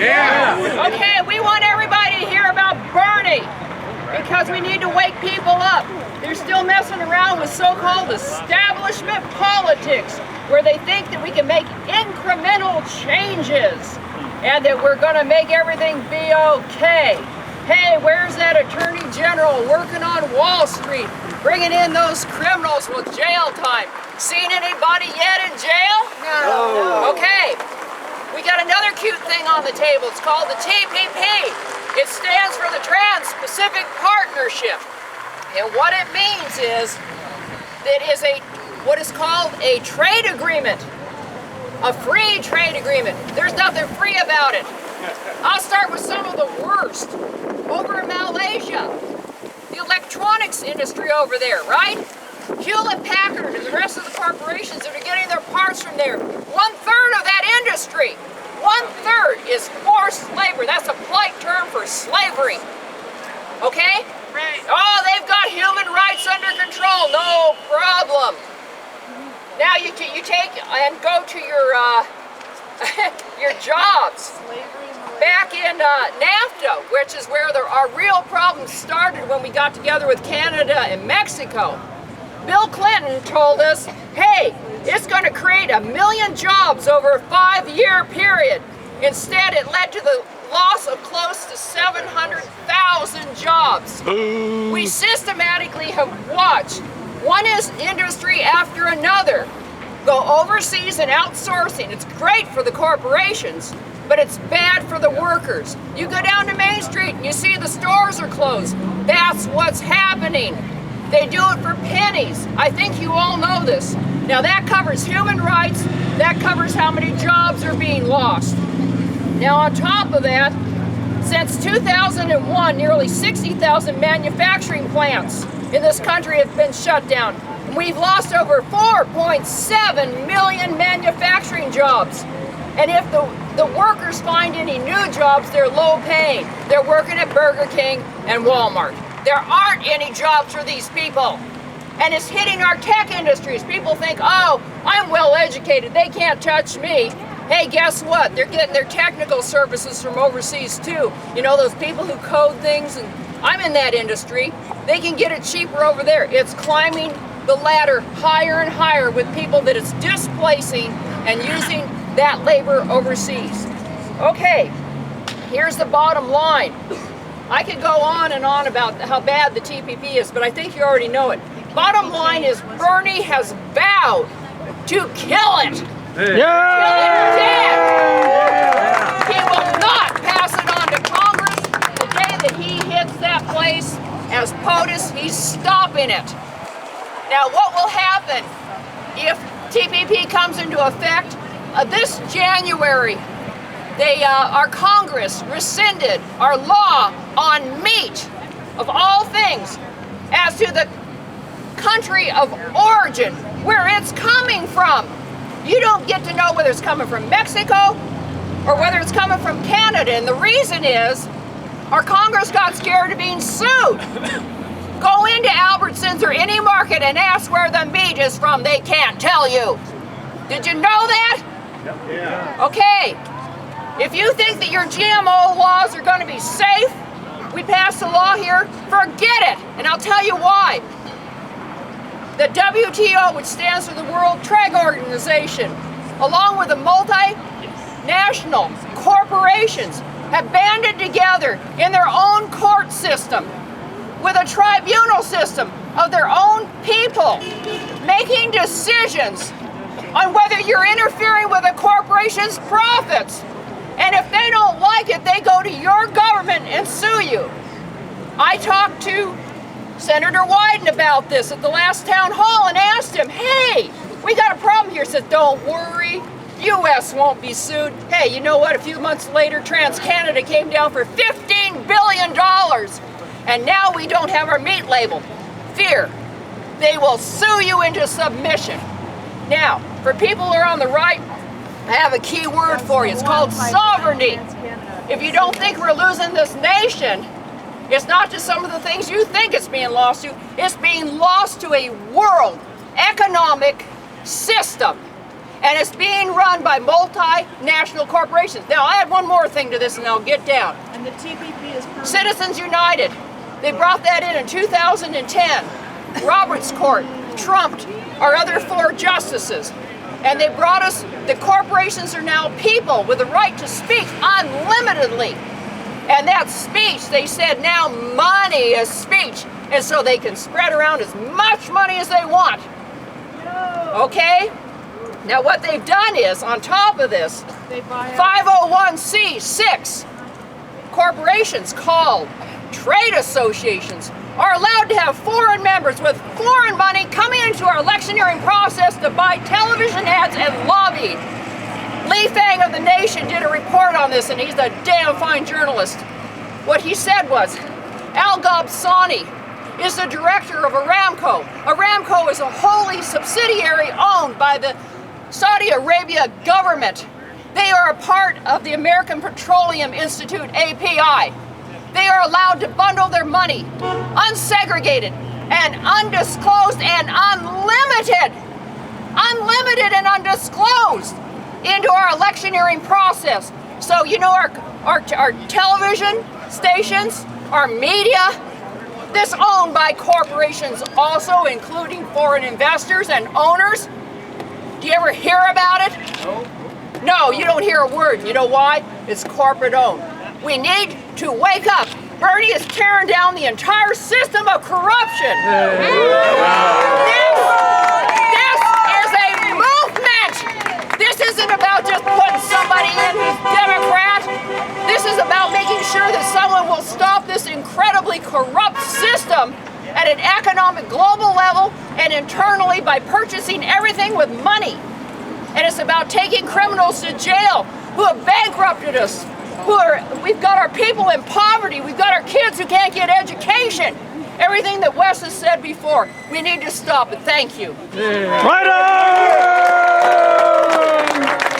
Yeah. Okay, we want everybody to hear about Bernie because we need to wake people up. They're still messing around with so-called establishment politics where they think that we can make incremental changes and that we're going to make everything be okay. Hey, where's that Attorney General working on Wall Street, bringing in those criminals with jail time? Seen anybody yet in jail? No. Okay, we got another cute thing on the table. It's called the TPP. It stands for the Trans-Pacific Partnership. And what it means is that it is what is called a trade agreement, a free trade agreement. There's nothing free about it. I'll start with some of the worst. Over in Malaysia, the electronics industry over there, right? Hewlett-Packard and the rest of the corporations that are getting their parts from there, 1/3 of that industry, 1/3 is forced labor. That's a polite term for slavery. Okay? Right. Oh, they've got human rights under control, no problem. Now you take and go to your your jobs. Back in NAFTA, which is where our real problems started when we got together with Canada and Mexico. Bill Clinton told us, hey, it's going to create 1 million jobs over a 5-year period. Instead, it led to the loss of close to 700,000 jobs. Ooh. We systematically have watched one industry after another go overseas and outsourcing. It's great for the corporations, but it's bad for the workers. You go down to Main Street and you see the stores are closed. That's what's happening. They do it for pennies. I think you all know this. Now that covers human rights, that covers how many jobs are being lost. Now on top of that, since 2001, nearly 60,000 manufacturing plants in this country have been shut down. We've lost over 4.7 million manufacturing jobs. And if the workers find any new jobs, they're low paying. They're working at Burger King and Walmart. There aren't any jobs for these people. And it's hitting our tech industries. People think, oh, I'm well educated, they can't touch me. Hey, guess what? They're getting their technical services from overseas too. You know, those people who code things, and I'm in that industry. They can get it cheaper over there. It's climbing the ladder higher and higher with people that it's displacing and using that labor overseas. Okay, here's the bottom line. I could go on and on about how bad the TPP is, but I think you already know it. Bottom line is Bernie has vowed to kill it. Yeah. Kill it dead. Yeah. He will not pass it on to Congress. The day that he hits that place as POTUS, he's stopping it. Now what will happen if TPP comes into effect? This January, our Congress rescinded our law on meat, of all things, as to the country of origin, where it's coming from. You don't get to know whether it's coming from Mexico or whether it's coming from Canada, and the reason is our Congress got scared of being sued. Go into Albertsons or any market and ask where the meat is from. They can't tell you. Did you know that? Yeah. Okay. If you think that your GMO laws are going to be safe, we passed a law here, forget it. And I'll tell you why. The WTO, which stands for the World Trade Organization, along with the multinational corporations, have banded together in their own court system with a tribunal system of their own people, making decisions on whether you're interfering with a corporation's profits. And if they don't like it, they go to your government and sue you. I talked to Senator Wyden about this at the last town hall and asked him, hey, we got a problem here. He said, don't worry, U.S. won't be sued. Hey, you know what? A few months later, TransCanada came down for $15 billion. And now we don't have our meat labeled. Fear. They will sue you into submission. Now, for people who are on the right, I have a key word for you. It's called sovereignty. If you don't think we're losing this nation, it's not just some of the things you think it's being lost to, it's being lost to a world economic system. And it's being run by multinational corporations. Now, I add one more thing to this and I'll get down. And the TPP is permanent. Citizens United. They brought that in 2010. Roberts Court trumped our other 4 justices. And they brought us, the corporations are now people with the right to speak unlimitedly. And that speech, they said now money is speech. And so they can spread around as much money as they want. Okay? Now what they've done is, on top of this, 501c6 corporations called trade associations are allowed to have foreign members with foreign money coming into our electioneering process to buy television ads and lobby. Lee Fang of The Nation did a report on this, and he's a damn fine journalist. What he said was, Al Gobsani is the director of Aramco. Aramco is a wholly subsidiary owned by the Saudi Arabia government. They are a part of the American Petroleum Institute, API. They are allowed to bundle their money, unsegregated and undisclosed and unlimited and undisclosed into our electioneering process. So you know our television stations, our media, this owned by corporations also, including foreign investors and owners. Do you ever hear about it? No, you don't hear a word. You know why? It's corporate owned. We need to wake up. Bernie is tearing down the entire system of corruption. This is a movement. This isn't about just putting somebody in who's Democrat. This is about making sure that someone will stop this incredibly corrupt system at an economic global level and internally by purchasing everything with money. And it's about taking criminals to jail who have bankrupted us. We've got our people in poverty. We've got our kids who can't get education. Everything that Wes has said before, we need to stop it. Thank you. Right on!